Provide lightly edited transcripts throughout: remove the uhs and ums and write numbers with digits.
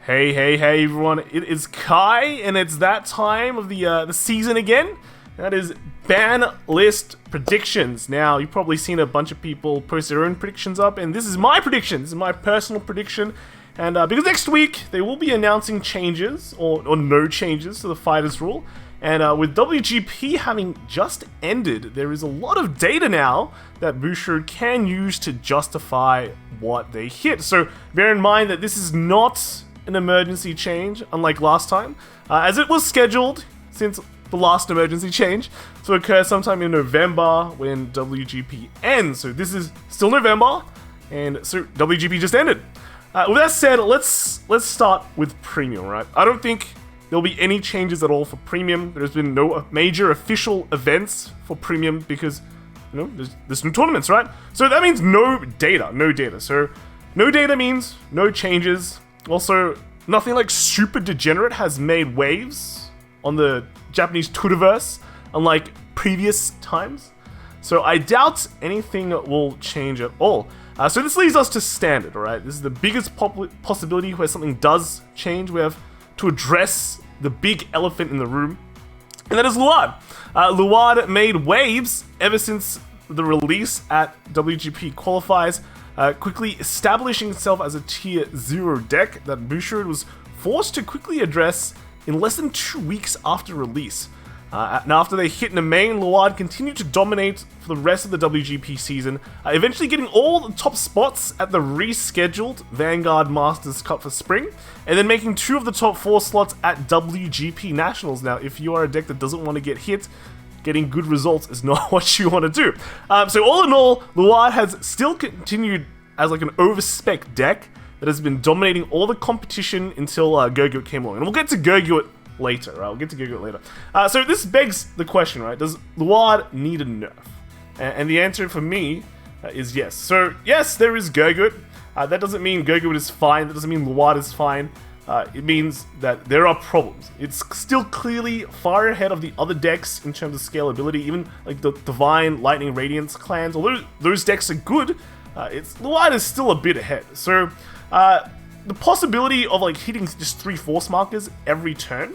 Hey everyone, it is Kai, and it's that time of the season again. That is ban list predictions. Now, you've probably seen a bunch of people post their own predictions up, and this is my prediction. This is my personal prediction. And because next week, they will be announcing changes, or no changes to the fighters rule. And with WGP having just ended, there is a lot of data now that Bushiroad can use to justify what they hit. So bear in mind that this is not an emergency change, unlike last time, as it was scheduled since the last emergency change to occur sometime in November when WGP ends. So this is still November, and so WGP just ended. With that said, let's start with Premium, right? I don't think there'll be any changes at all for Premium. There's been no major official events for Premium because, you know, there's no tournaments, right? So that means no data. So no data means no changes. Also, nothing like super degenerate has made waves on the Japanese Twitterverse, unlike previous times. So I doubt anything will change at all. So this leads us to standard, alright? This is the biggest possibility where something does change. We have to address the big elephant in the room, and that is Luard. Luard made waves ever since the release at WGP Qualifiers, quickly establishing itself as a tier 0 deck that Bushiroad was forced to quickly address in less than 2 weeks after release. Now after they hit in the main, Luard continued to dominate for the rest of the WGP season, eventually getting all the top spots at the rescheduled Vanguard Masters Cup for spring, and then making 2 of the top 4 slots at WGP Nationals. Now if you are a deck that doesn't want to get hit, getting good results is not what you want to do. So all in all, Luard has still continued as like an overspec deck that has been dominating all the competition until Gogut came along. And we'll get to Gogut later, right? We'll get to Gogut later. So this begs the question, right? Does Luard need a nerf? And the answer for me is yes. So yes, there is Gogut. That doesn't mean Gogut is fine. That doesn't mean Luard is fine. It means that there are problems. It's still clearly far ahead of the other decks in terms of scalability, even like the Divine, Lightning, Radiance clans. Although those decks are good, Luard is still a bit ahead. So the possibility of like hitting just 3 force markers every turn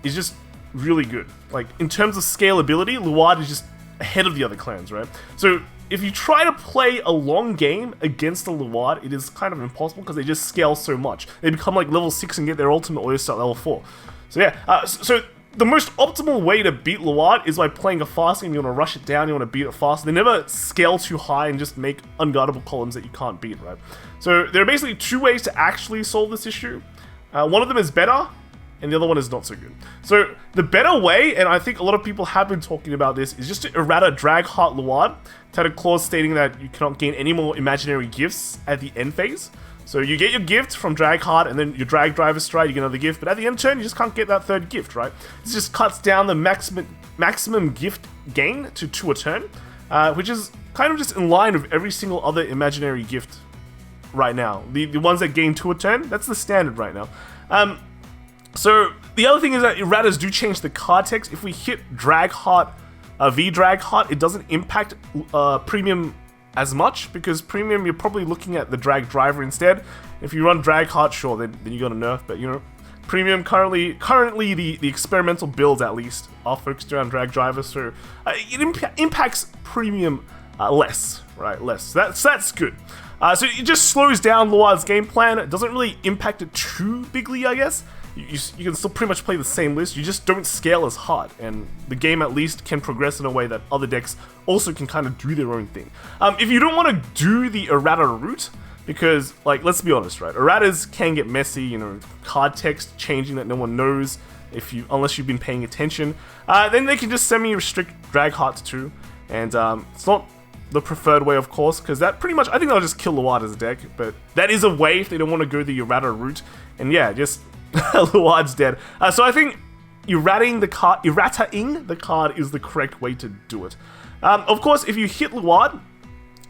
is just really good. Like in terms of scalability, Luard is just ahead of the other clans, right? So if you try to play a long game against the Luard, it is kind of impossible because they just scale so much. They become like level 6 and get their ultimate or start level 4. So yeah, so the most optimal way to beat Luard is by playing a fast game. You want to rush it down, you want to beat it fast. They never scale too high and just make unguardable columns that you can't beat, right? So there are basically 2 ways to actually solve this issue. One of them is better, and the other one is not so good. So the better way, and I think a lot of people have been talking about this, is just to errata Dragheart Luard to add a clause stating that you cannot gain any more imaginary gifts at the end phase. So you get your gift from Dragheart, and then your Drag Driver Stride, you get another gift, but at the end turn, you just can't get that 3rd gift, right? This just cuts down the maximum gift gain to 2 a turn, which is kind of just in line with every single other imaginary gift right now. The ones that gain 2 a turn, that's the standard right now. So the other thing is that erratas do change the card text. If we hit Dragheart, V-Dragheart, it doesn't impact Premium as much, because Premium you're probably looking at the Drag Driver instead. If you run Dragheart, sure, then you got a nerf, but you know, Premium currently the experimental builds at least are focused around Drag Driver, so it impacts Premium less, right? Less. So that's good. So it just slows down Luard's game plan. It doesn't really impact it too bigly, I guess. You can still pretty much play the same list, you just don't scale as hard, and the game at least can progress in a way that other decks also can kind of do their own thing. If you don't want to do the errata route, because, like, let's be honest, right, erratas can get messy, you know, card text changing that no one knows unless you've been paying attention, then they can just semi-restrict Dragheart too, and it's not the preferred way, of course, because that pretty much, I think they'll just kill Luard as a deck, but that is a way if they don't want to go the errata route, and yeah, just Luard's dead. So I think errataing the card is the correct way to do it. Of course, if you hit Luard,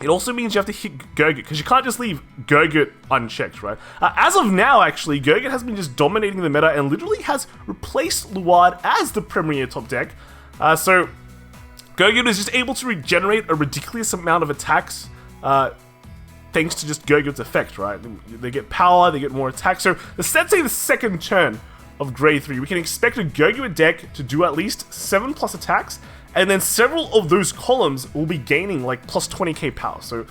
it also means you have to hit Gogut, because you can't just leave Gogut unchecked, right? As of now, actually, Gogut has been just dominating the meta and literally has replaced Luard as the premier top deck. So Gogut is just able to regenerate a ridiculous amount of attacks thanks to just Gurgit's effect, right? They get power, they get more attack. So let's say the second turn of grade 3, we can expect a Gurgit deck to do at least 7+ attacks, and then several of those columns will be gaining like plus 20k power. So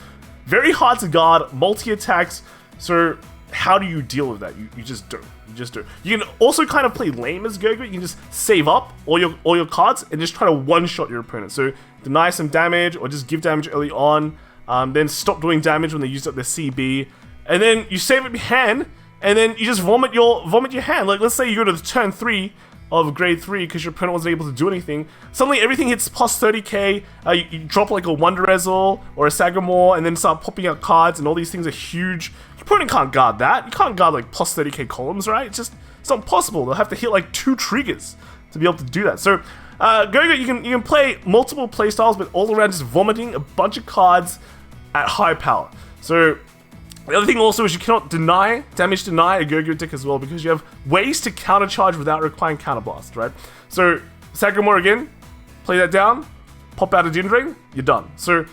very hard to guard, multi-attacks. So how do you deal with that? You just don't. You just don't. You can also kind of play lame as Gurgit. You can just save up all your cards and just try to one-shot your opponent. So deny some damage or just give damage early on, then stop doing damage when they use up their CB, and then you save up your hand, and then you just vomit your hand. Like, let's say you go to the turn 3 of grade 3 because your opponent wasn't able to do anything. Suddenly everything hits plus 30k, you drop like a Wonderezil or a Sagamore and then start popping out cards, and all these things are huge. Your opponent can't guard that. You can't guard like plus 30k columns, right? It's not possible. They'll have to hit like 2 triggers to be able to do that. So Gurgit, you can play multiple playstyles, but all around just vomiting a bunch of cards at high power. So the other thing also is you cannot damage deny a Gurgit deck as well, because you have ways to countercharge without requiring counterblast, right? So Sagamore again, play that down, pop out a Din Drain, you're done. So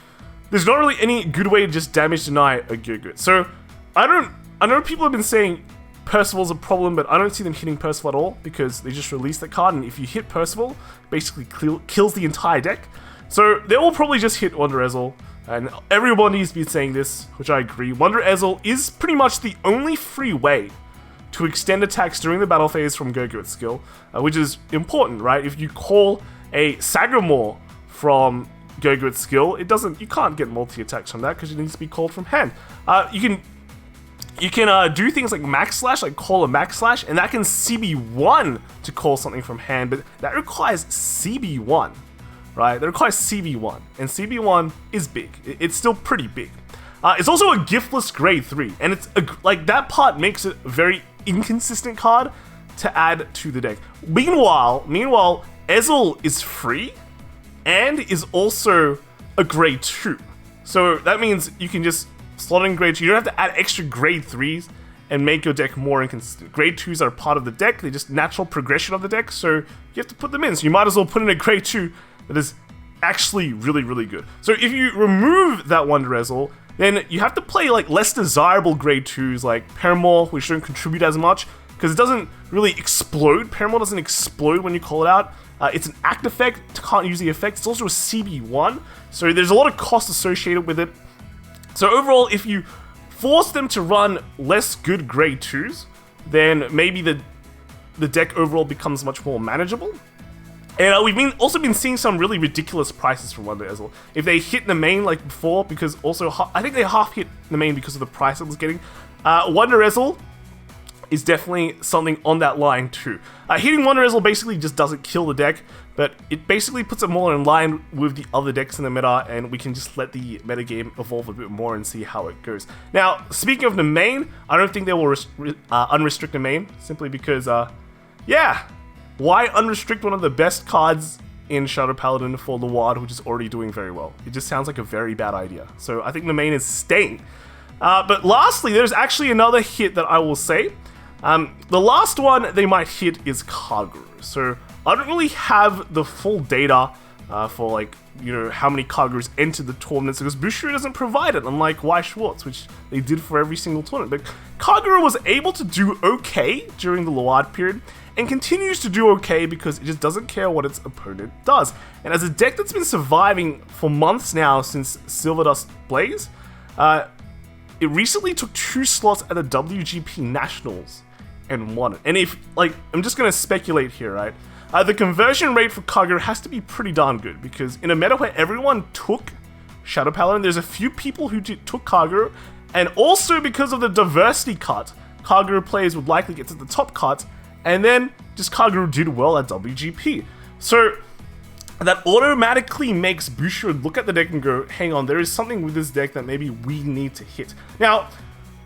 there's not really any good way to just damage deny a Gurgit. So I know people have been saying Percival's a problem, but I don't see them hitting Percival at all, because they just released that card, and if you hit Percival, basically kills the entire deck. So they will probably just hit Wonderezil. And everybody's been saying this, which I agree. Wonderezil is pretty much the only free way to extend attacks during the battle phase from Gurgit's skill, which is important, right? If you call a Sagamore from Gurgit's skill, you can't get multi-attacks from that because it needs to be called from hand. You can do things like Max Slash, like call a Max Slash, and that can CB1 to call something from hand, but that requires CB1. Right, that requires CB1, and CB1 is big. It's still pretty big. It's also a giftless grade 3, and it's like that part makes it a very inconsistent card to add to the deck. Meanwhile, Ezil is free and is also a grade 2. So that means you can just slot in grade 2. You don't have to add extra grade 3s and make your deck more inconsistent. Grade 2s are part of the deck. They're just natural progression of the deck, so you have to put them in. So you might as well put in a grade 2 that is actually really, really good. So if you remove that Wonderezil, then you have to play like less desirable grade 2s like Paramore, which don't contribute as much because it doesn't really explode. Paramore doesn't explode when you call it out. It's an act effect, can't use the effect. It's also a CB1, so there's a lot of cost associated with it. So overall, if you force them to run less good grade 2s, then maybe the deck overall becomes much more manageable. And we've also been seeing some really ridiculous prices from Wonderezil. If they hit the main like before, because also I think they half hit the main because of the price it was getting. Wonderezil is definitely something on that line too. Hitting Wonderezil basically just doesn't kill the deck, but it basically puts it more in line with the other decks in the meta, and we can just let the metagame evolve a bit more and see how it goes. Now, speaking of the main, I don't think they will unrestrict the main, simply because, yeah. Why unrestrict one of the best cards in Shadow Paladin for Luard, which is already doing very well? It just sounds like a very bad idea. So I think the main is staying. But lastly, there's actually another hit that I will say. The last one they might hit is Kagero. So I don't really have the full data for like, how many Kageros entered the tournaments, because Bushido doesn't provide it, unlike Y Schwartz, which they did for every single tournament. But Kagero was able to do okay during the Luard period, and continues to do okay because it just doesn't care what its opponent does. And as a deck that's been surviving for months now since Silverdust Blaze, it recently took 2 slots at the WGP Nationals and won it. And if, I'm just gonna speculate here, right? The conversion rate for Kagero has to be pretty darn good, because in a meta where everyone took Shadow Paladin, there's a few people who took Kagero, and also because of the diversity cut, Kagero players would likely get to the top cut, and then just Kagero did well at WGP. So that automatically makes Bushido look at the deck and go, hang on, there is something with this deck that maybe we need to hit. Now,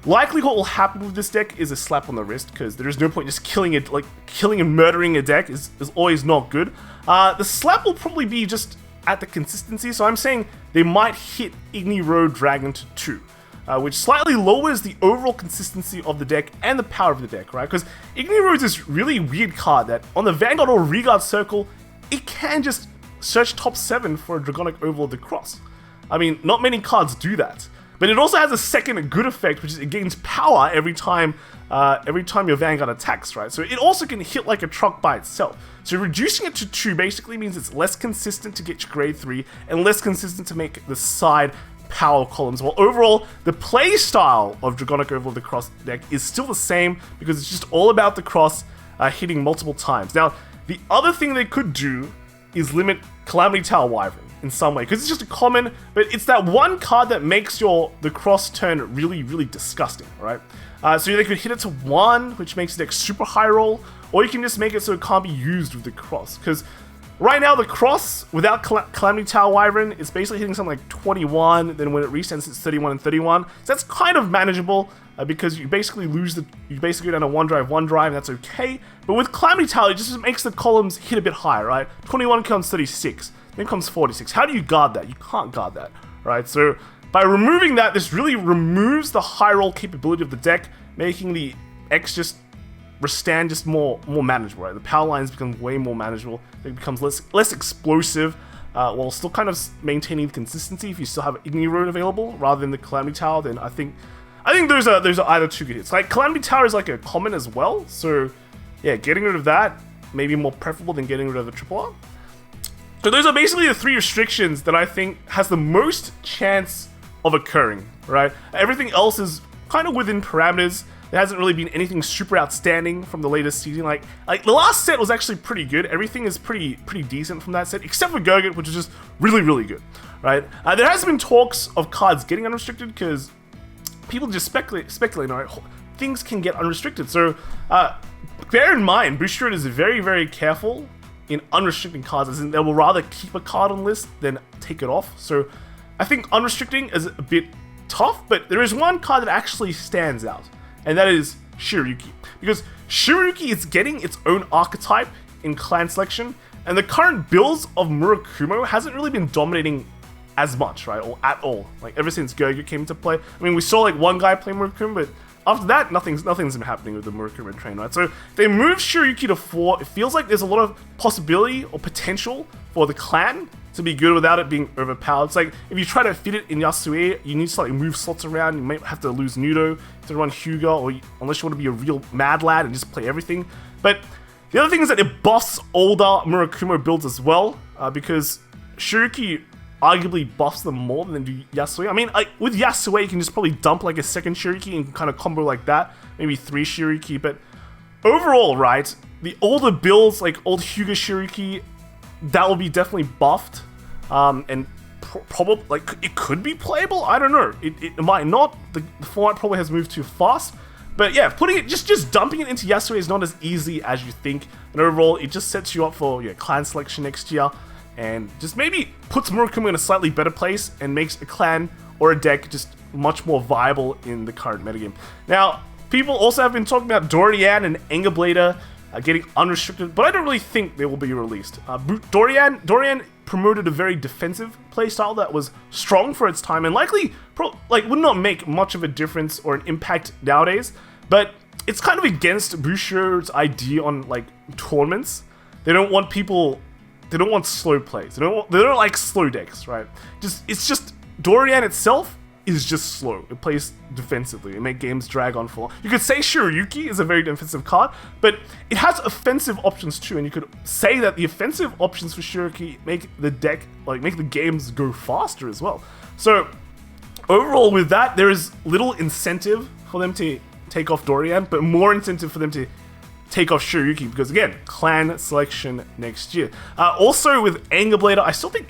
likely what will happen with this deck is a slap on the wrist, because there is no point just killing it, killing and murdering a deck is always not good. The slap will probably be just at the consistency, so I'm saying they might hit Igni Road Dragon to 2. Which slightly lowers the overall consistency of the deck and the power of the deck, right? Because Igni Road is this really weird card that on the Vanguard or Regard circle, it can just search top 7 for a Dragonic Overlord to cross. I mean, not many cards do that. But it also has a second good effect, which is it gains power every time your Vanguard attacks, right? So it also can hit like a truck by itself. So reducing it to 2 basically means it's less consistent to get your grade 3 and less consistent to make the side power columns. Well, overall, the play style of Dragonic Overlord the Cross deck is still the same because it's just all about the cross hitting multiple times. Now, the other thing they could do is limit Calamity Tower Wyvern in some way, because it's just a common, but it's that one card that makes the cross turn really, really disgusting, right? So they could hit it to 1, which makes the deck super high roll, or you can just make it so it can't be used with the cross, because right now the cross without Calamity Tower Wyvern is basically hitting something like 21, then when it resets it's 31 and 31, so that's kind of manageable, because you basically go down to 1 drive, and that's okay, but with Calamity Tower it just makes the columns hit a bit higher, right? 21 comes 36, then comes 46. How do you guard that? You can't guard that, right? So by removing that, this really removes the high roll capability of the deck, making the X just stand just more manageable, right? The power lines become way more manageable. It becomes less explosive, while still kind of maintaining the consistency. If you still have Igni Road available rather than the Calamity Tower, then I think those are either 2 good hits. Like Calamity Tower is like a common as well, so yeah, getting rid of that may be more preferable than getting rid of the Triple R. So those are basically the 3 restrictions that I think has the most chance of occurring, right? Everything else is kind of within parameters. There hasn't really been anything super outstanding from the latest season. Like the last set was actually pretty good. Everything is pretty decent from that set, except for Gurgit, which is just really, really good, right? There has been talks of cards getting unrestricted because people just speculate, right? Things can get unrestricted. So bear in mind, Bushiroad is very, very careful in unrestricting cards, as in they will rather keep a card on list than take it off. So I think unrestricting is a bit tough, but there is one card that actually stands out, and that is Shiryuki. Because Shiryuki is getting its own archetype in clan selection, and the current builds of Murakumo hasn't really been dominating as much, right? Or at all. Like ever since Gurgit came into play. I mean, we saw like one guy play Murakumo, but after that, nothing's been happening with the Murakumo train, right? So they moved Shiryuki to 4. It feels like there's a lot of possibility or potential for the clan to be good without it being overpowered. It's like if you try to fit it in Yasue, you need to like move slots around. You might have to lose Nudo to run Hyuga, or unless you want to be a real mad lad and just play everything. But the other thing is that it buffs older Murakumo builds as well, because Shiryuki arguably buffs them more than do Yasue. I mean, like with Yasue, you can just probably dump like a second Shiryuki and kind of combo like that, maybe 3 Shiryuki. But overall, right, the older builds like old Hyuga Shiryuki, that will be definitely buffed, and probably like it could be playable. I don't know. It might not. The format probably has moved too fast. But yeah, putting it just dumping it into Yasue is not as easy as you think. And overall, it just sets you up for clan selection next year, and just maybe puts Murakumo in a slightly better place and makes a clan or a deck just much more viable in the current metagame. Now, people also have been talking about Dorian and Anger Blader getting unrestricted, but I don't really think they will be released. Dorian promoted a very defensive playstyle that was strong for its time and likely would not make much of a difference or an impact nowadays, but it's kind of against Bushiroad's idea on like tournaments. They don't want slow plays. They don't like slow decks, right? It's just Dorian itself is just slow. It plays defensively. It makes games drag on for long. You could say Shiryuki is a very defensive card, but it has offensive options too, and you could say that the offensive options for Shiryuki make the deck, make the games go faster as well. So overall with that, there is little incentive for them to take off Dorian, but more incentive for them to take off Shiryuki, because again, clan selection next year. Also with Anger Blader, I still think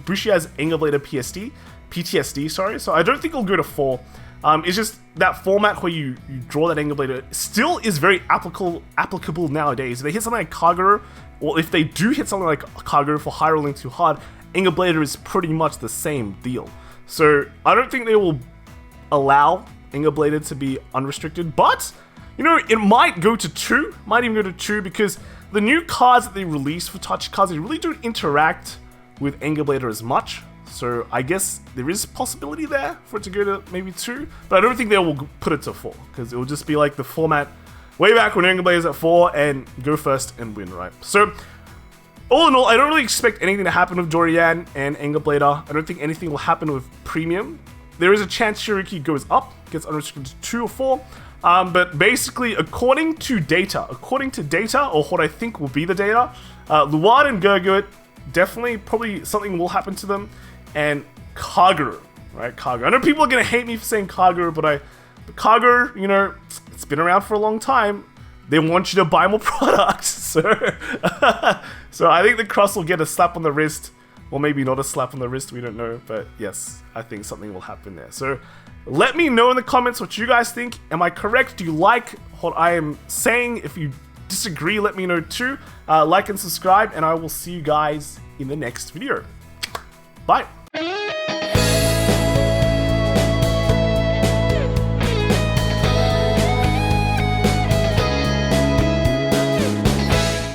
Bushi has Anger Blader PTSD, sorry, so I don't think it'll go to 4. It's just that format where you draw that Anger Blader still is very applicable nowadays. If they hit something like Kagero, or if they do hit something like Kagero for high rolling too hard, Anger Blader is pretty much the same deal. So I don't think they will allow Anger Blader to be unrestricted, but it might go to 2, might even go to 2, because the new cards that they release for touch cards, they really don't interact with Anger Blader as much. So I guess there is possibility there for it to go to maybe 2, but I don't think they will put it to 4, because it will just be like the format way back when Anger Blader is at 4 and go first and win, right? So all in all, I don't really expect anything to happen with Dorian and Anger Blader. I don't think anything will happen with Premium. there is a chance Shiriki goes up, gets unrestricted to 2 or 4. But basically, according to data, or what I think will be the data, Luard and Gurgurt, definitely, probably something will happen to them. And Kagero, right? Kagero. I know people are going to hate me for saying Kagero, but Kagero, you know, it's been around for a long time. They want you to buy more products. So, so I think the Cross will get a slap on the wrist. Or maybe not a slap on the wrist, we don't know. But yes, I think something will happen there. So let me know in the comments what you guys think. Am I correct? Do you like what I am saying? If you disagree, let me know too. Like and subscribe, and I will see you guys in the next video. Bye.